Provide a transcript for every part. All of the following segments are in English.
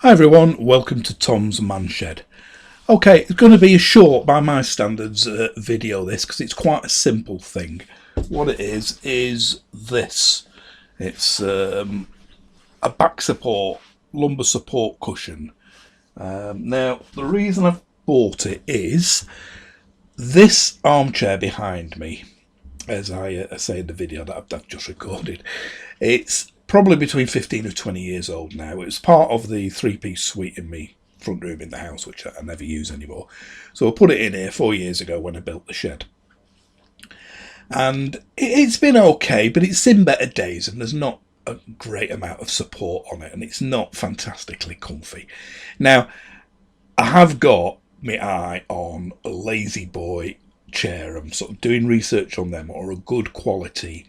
Hi everyone, welcome to Tom's Man Shed. Okay, it's going to be a short, by my standards, video this, because it's quite a simple thing. What it is this. It's a back support, lumbar support cushion. Now, the reason I've bought it is this armchair behind me, as I say in the video that I've just recorded. It's probably between 15 or 20 years old now. It was part of the three-piece suite in me front room in the house, which I never use anymore. So I put it in here 4 years ago when I built the shed. And it's been okay, but it's seen better days, and there's not a great amount of support on it, and it's not fantastically comfy. Now, I have got my eye on a Lazy Boy chair. I'm sort of doing research on them, or a good quality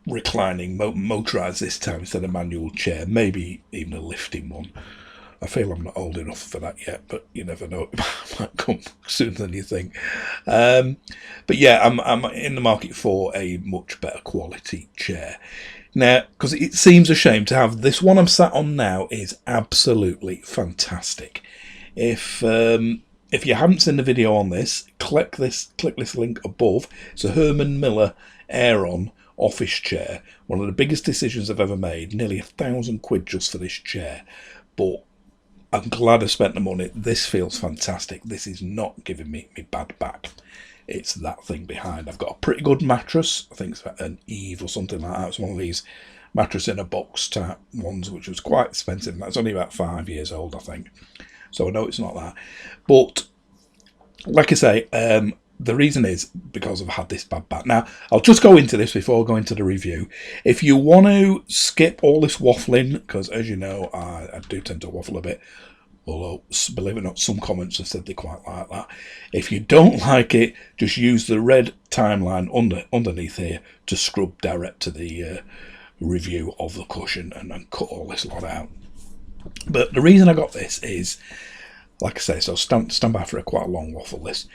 reclining motorized this time instead of manual chair, maybe even a lifting one. I feel I'm not old enough for that yet, but you never know, it might come sooner than you think. But yeah, I'm in the market for a much better quality chair now, because it seems a shame to have this one I'm sat on now is absolutely fantastic. If you haven't seen the video on this, click this link above. It's a Herman Miller Aeron office chair. One of the biggest decisions I've ever made. Nearly £1,000 just for this chair, but I'm glad I spent the money. This feels fantastic. This is not giving me bad back. It's that thing behind. I've got a pretty good mattress. I think it's an Eve or something like that. It's one of these mattress in a box type ones, which was quite expensive. That's only about 5 years old, I think. So I know it's not that. But like I say, the reason is because I've had this bad back. Now, I'll just go into this before I go into the review. If you want to skip all this waffling, because as you know, I do tend to waffle a bit, although, believe it or not, some comments have said they quite like that. If you don't like it, just use the red timeline underneath here to scrub direct to the review of the cushion and then cut all this lot out. But the reason I got this is, like I say, so stand by for quite a long waffle list.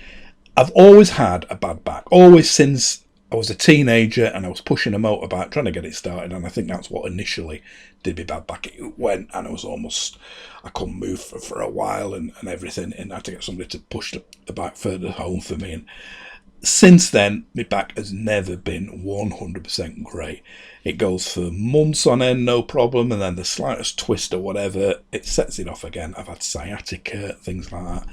I've always had a bad back, always since I was a teenager and I was pushing a motorbike trying to get it started, and I think that's what initially did me bad back. It went and I couldn't move for a while and everything, and I had to get somebody to push the bike further home for me. And since then, my back has never been 100% great. It goes for months on end, no problem, and then the slightest twist or whatever, it sets it off again. I've had sciatica, things like that.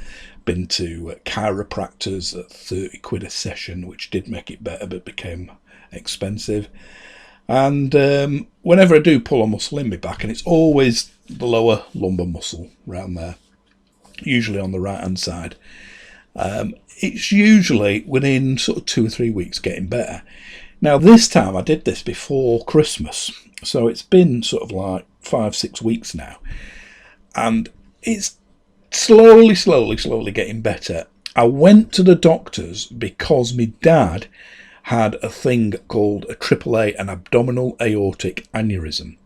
Been to chiropractors at £30 a session, which did make it better, but became expensive. And whenever I do pull a muscle in my back, and it's always the lower lumbar muscle around there, usually on the right hand side, it's usually within sort of 2 or 3 weeks getting better. Now this time I did this before Christmas, so it's been sort of like 5-6 weeks now, and it's slowly getting better. I went to the doctors because my dad had a thing called a AAA, an abdominal aortic aneurysm,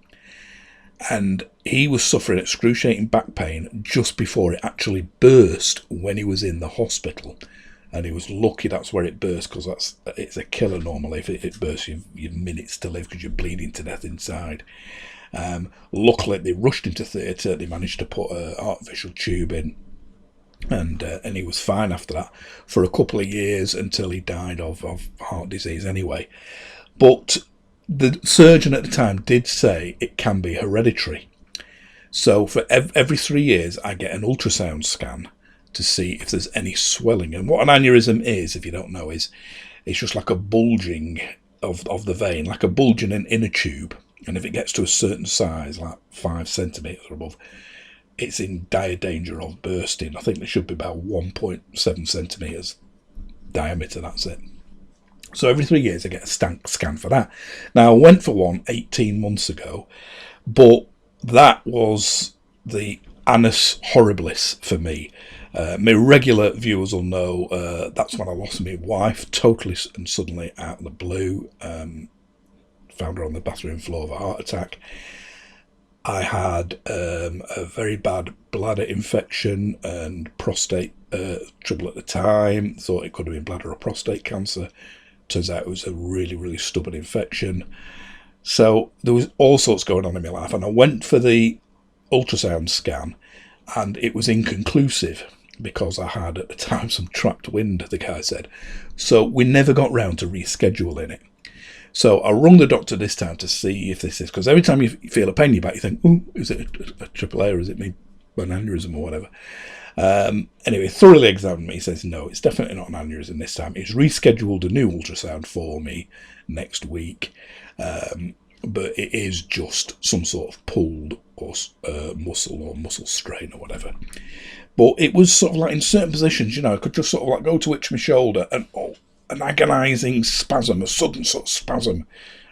and he was suffering excruciating back pain just before it actually burst when he was in the hospital. And he was lucky that's where it burst, because it's a killer normally. If it bursts, you've minutes to live because you're bleeding to death inside. Luckily, they rushed into theatre. They managed to put an artificial tube in, and he was fine after that for a couple of years until he died of heart disease anyway. But the surgeon at the time did say it can be hereditary. So for every 3 years, I get an ultrasound scan to see if there's any swelling. And what an aneurysm is, if you don't know, is it's just like a bulging of the vein, like a bulging in a tube. And if it gets to a certain size, like 5 centimetres or above, it's in dire danger of bursting. I think it should be about 1.7 centimetres diameter, that's it. So every 3 years I get a scan for that. Now, I went for one 18 months ago, but that was the annus horribilis for me. My regular viewers will know that's when I lost my wife totally and suddenly out of the blue. Found her on the bathroom floor of a heart attack. I had a very bad bladder infection and prostate trouble at the time. Thought it could have been bladder or prostate cancer. Turns out it was a really stubborn infection. So there was all sorts going on in my life, and I went for the ultrasound scan, and it was inconclusive because I had at the time some trapped wind, the guy said. So we never got round to rescheduling it. So I rung the doctor this time to see if this is, because every time you feel a pain in your back, you think, oh, is it a triple A or is it me an aneurysm or whatever? Anyway, thoroughly examined me. He says, no, it's definitely not an aneurysm this time. He's rescheduled a new ultrasound for me next week. But it is just some sort of pulled or muscle strain or whatever. But it was sort of like in certain positions, I could just sort of like go to itch my shoulder and an agonising spasm, a sudden sort of spasm.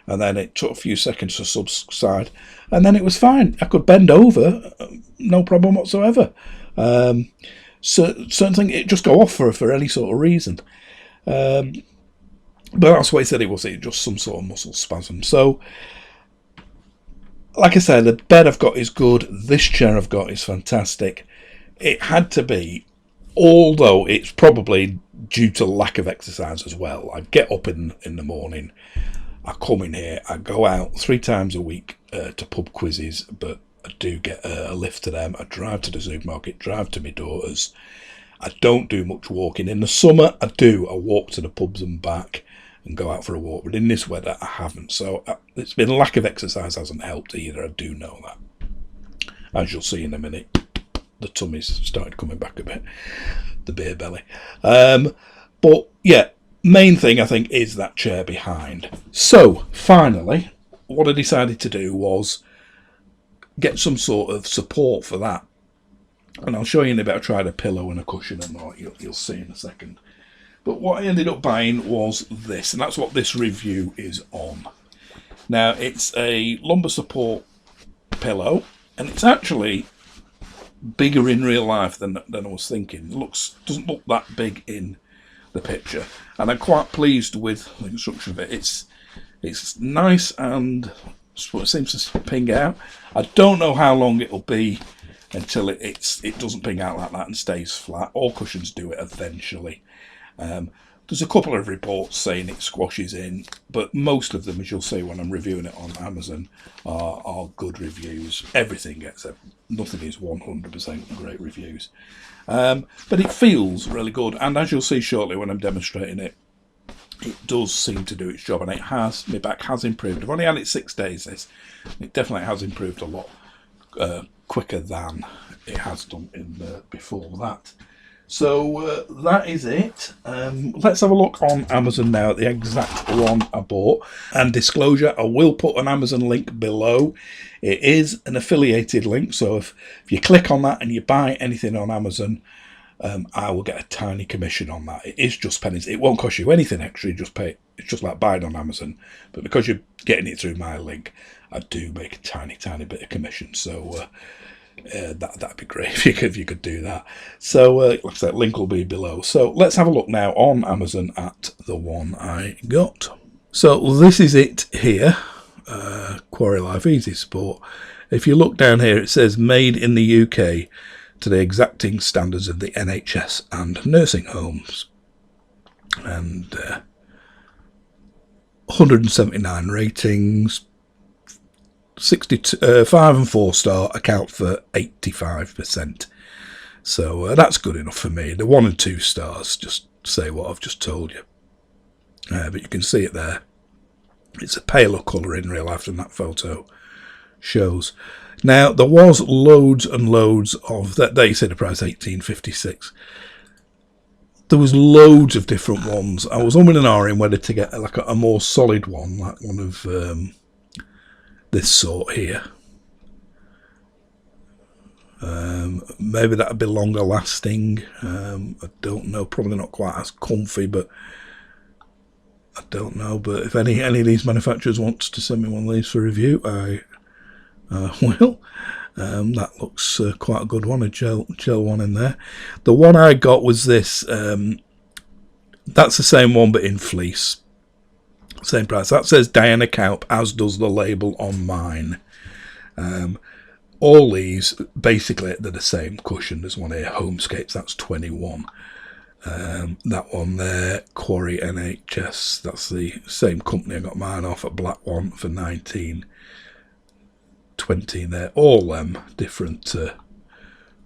And then it took a few seconds to subside. And then it was fine. I could bend over, no problem whatsoever. Certain thing, it just go off for any sort of reason. But that's what he said it was. It just some sort of muscle spasm. So, like I said, the bed I've got is good. This chair I've got is fantastic. It had to be, although it's probably due to lack of exercise as well. I get up in the morning, I come in here, I go out 3 times a week to pub quizzes, but I do get a lift to them. I drive to the supermarket, drive to my daughter's. I don't do much walking. In the summer, I do. I walk to the pubs and back and go out for a walk. But in this weather, I haven't. So it's been lack of exercise hasn't helped either. I do know that. As you'll see in a minute, the tummy's started coming back a bit, the beer belly. But yeah, main thing I think is that chair behind. So finally, what I decided to do was get some sort of support for that. And I'll show you in a bit. I tried a pillow and a cushion and all. You'll see in a second. But what I ended up buying was this, and that's what this review is on. Now, it's a lumbar support pillow, and it's actually bigger in real life than I was thinking. It doesn't look that big in the picture, and I'm quite pleased with the construction of it. It's nice and it seems to ping out. I don't know how long it'll be until it doesn't ping out like that and stays flat. All cushions do it eventually. There's a couple of reports saying it squashes in, but most of them, as you'll see when I'm reviewing it on Amazon, are good reviews. Everything nothing is 100% great reviews. But it feels really good, and as you'll see shortly when I'm demonstrating it, it does seem to do its job, and my back has improved. I've only had it 6 days, it definitely has improved a lot quicker than it has done before that. So that is it. Let's have a look on Amazon now at the exact one I bought. And disclosure, I will put an Amazon link below. It is an affiliated link, so if you click on that and you buy anything on Amazon, I will get a tiny commission on that. It is just pennies. It won't cost you anything extra. You just pay. It's just like buying on Amazon. But because you're getting it through my link, I do make a tiny bit of commission. So that'd be great if you could do that. So like I said, link will be below. So let's have a look now on Amazon at the one I got. So this is it here. Quarry Life Easy Support. If you look down here, it says made in the UK to the exacting standards of the NHS and nursing homes. And 179 ratings. 5 and 4 star account for 85%. So that's good enough for me. The 1 and 2 stars just say what I've just told you. But you can see it there. It's a paler colour in real life than that photo shows. Now, there was loads and loads of that. They said the price $18.56. There was loads of different ones. I was on with an R in whether to get like a more solid one, like one of this sort here. Maybe that'd be longer lasting. I don't know. Probably not quite as comfy, but I don't know. But if any of these manufacturers wants to send me one of these for review, I will. That looks quite a good one, a gel one in there. The one I got was this. That's the same one, but in fleece. Same price. That says Diana Kaup, as does the label on mine. All these, basically, they're the same cushion. There's one here, Homescapes, that's 21. That one there, Quarry NHS, that's the same company I got mine off, a black one for 19.20. 20 in there, all different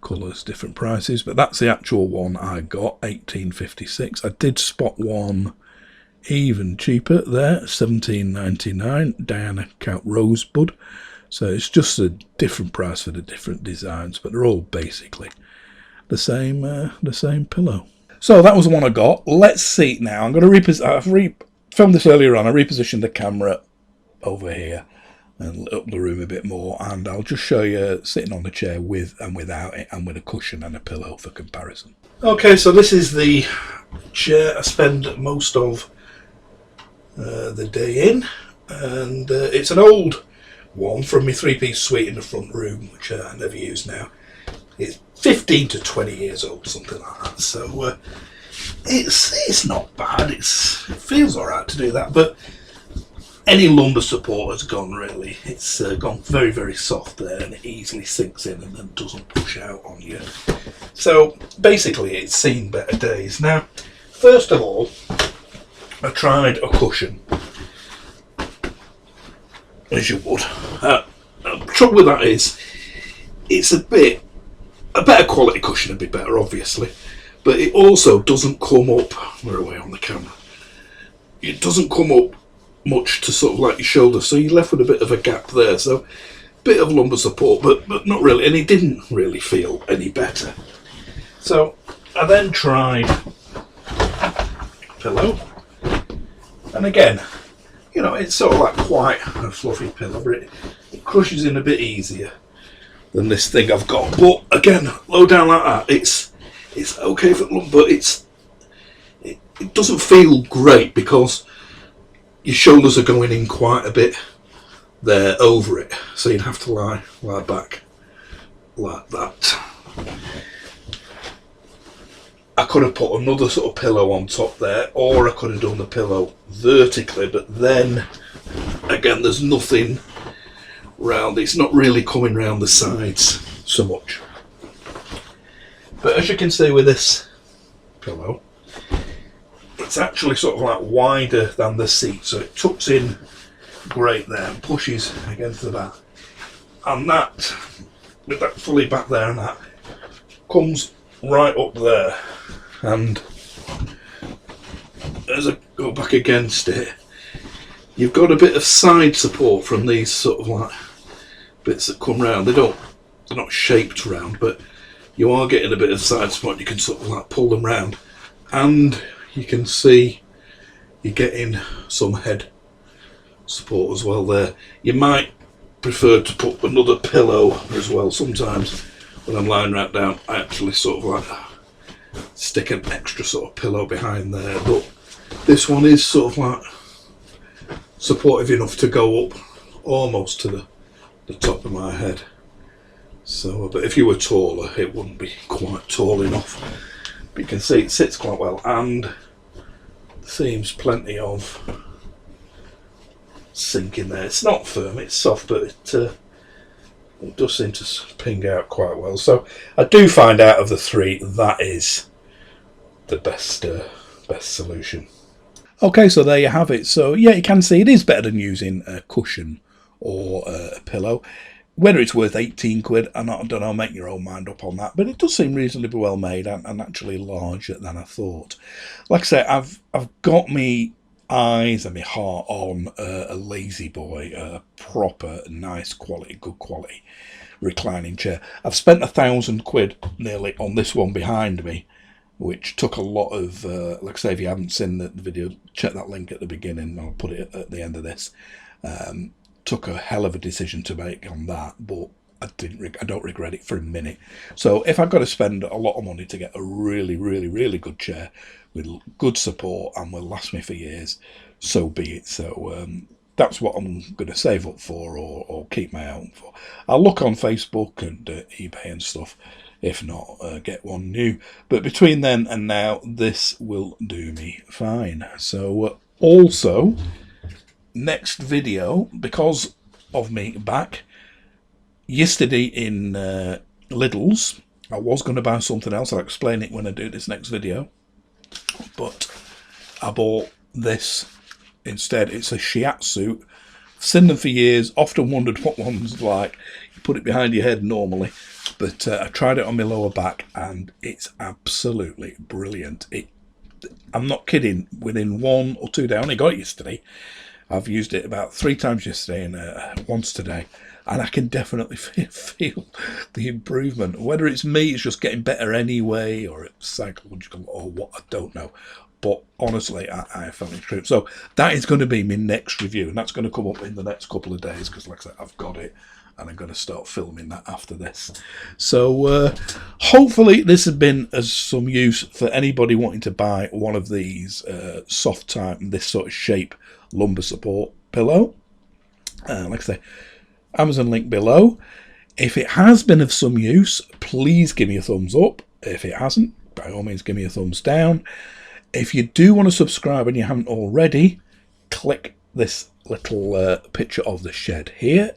colours, different prices, but that's the actual one I got, 18.56. I did spot one even cheaper there, 17.99, Diana Count Rosebud. So it's just a different price for the different designs, but they're all basically the same pillow. So that was the one I got. Let's see now. I'm going to I've filmed this earlier on. I repositioned the camera over here and lit up the room a bit more, and I'll just show you sitting on the chair with and without it, and with a cushion and a pillow for comparison. Okay, so this is the chair I spend most of the day in, and it's an old one from my 3-piece suite in the front room, which I never use now. It's 15 to 20 years old, something like that. So it's not bad. It feels all right to do that, but any lumbar support has gone really. It's gone very, very soft there, and it easily sinks in and then doesn't push out on you. So basically it's seen better days. Now, first of all, I tried a cushion, as you would. The trouble with that is, it's a better quality cushion would be better, obviously, but it also doesn't come up, we're away on the camera, it doesn't come up much to sort of like your shoulder, so you're left with a bit of a gap there, so a bit of lumbar support, but not really, and it didn't really feel any better. So I then tried a pillow, and again, you know, it's sort of like quite a fluffy pillow, but it crushes in a bit easier than this thing I've got. But again, low down like that, it's okay for lumbar. It doesn't feel great because your shoulders are going in quite a bit there over it, so you'd have to lie back like that. I could have put another sort of pillow on top there, or I could have done the pillow vertically, but then again there's nothing round, it's not really coming round the sides so much. But as you can see with this pillow, it's actually sort of like wider than the seat, so it tucks in great there and pushes against the back, and that, with that fully back there, and that comes right up there, and as I go back against it, you've got a bit of side support from these sort of like bits that come round. They're not shaped round, but you are getting a bit of side support. You can sort of like pull them round, and you can see you're getting some head support as well there. You might prefer to put another pillow as well. Sometimes when I'm lying right down, I actually sort of like stick an extra sort of pillow behind there, but this one is sort of like supportive enough to go up almost to the top of my head. So, but if you were taller, it wouldn't be quite tall enough. But you can see it sits quite well, and seems plenty of sink in there. It's not firm, it's soft, but it does seem to ping out quite well. So I do find out of the three, that is the best solution. Okay, so there you have it. So yeah, you can see it is better than using a cushion or a pillow. Whether it's worth 18 quid, I don't know, make your own mind up on that, but it does seem reasonably well made and actually larger than I thought. Like I say, I've got me eyes and my heart on a Lazy Boy, a proper nice quality, good quality reclining chair. I've spent 1,000 quid nearly on this one behind me, which took a lot of, like I say, if you haven't seen the video, check that link at the beginning, I'll put it at the end of this. Took a hell of a decision to make on that, but I don't regret it for a minute. So if I've got to spend a lot of money to get a really, really, really good chair with good support and will last me for years, so be it. So that's what I'm going to save up for, or keep my eye out for. I'll look on Facebook and eBay and stuff. If not, get one new. But between then and now, this will do me fine. So also, next video, because of me back, yesterday in Lidl's, I was going to buy something else. I'll explain it when I do this next video. But I bought this instead. It's a shiatsu seen them for years, often wondered what one's like. You put it behind your head normally, but I tried it on my lower back and it's absolutely brilliant. I'm not kidding, within 1 or 2 days, I only got it yesterday. I've used it about 3 times yesterday and once today, and I can definitely feel the improvement. Whether it's me, it's just getting better anyway, or it's psychological, or what, I don't know. But honestly, I found it true. So that is going to be my next review, and that's going to come up in the next couple of days because, like I said, I've got it, and I'm going to start filming that after this. So hopefully this has been as some use for anybody wanting to buy one of these soft type, this sort of shape lumbar support pillow. Like I say, Amazon link below. If it has been of some use, please give me a thumbs up. If it hasn't, by all means give me a thumbs down. If you do want to subscribe and you haven't already, click this little picture of the shed here.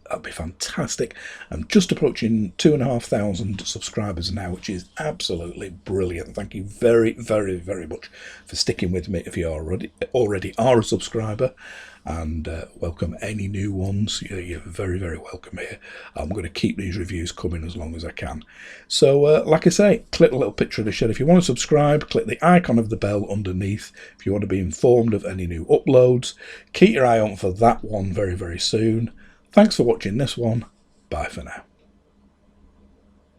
That'd be fantastic. I'm just approaching 2,500 subscribers now, which is absolutely brilliant. Thank you very, very, very much for sticking with me if you already are a subscriber. And welcome any new ones. You're very, very welcome here. I'm going to keep these reviews coming as long as I can. So, like I say, click the little picture of the shed. If you want to subscribe, click the icon of the bell underneath. If you want to be informed of any new uploads, keep your eye on for that one very, very soon. Thanks for watching this one. Bye for now.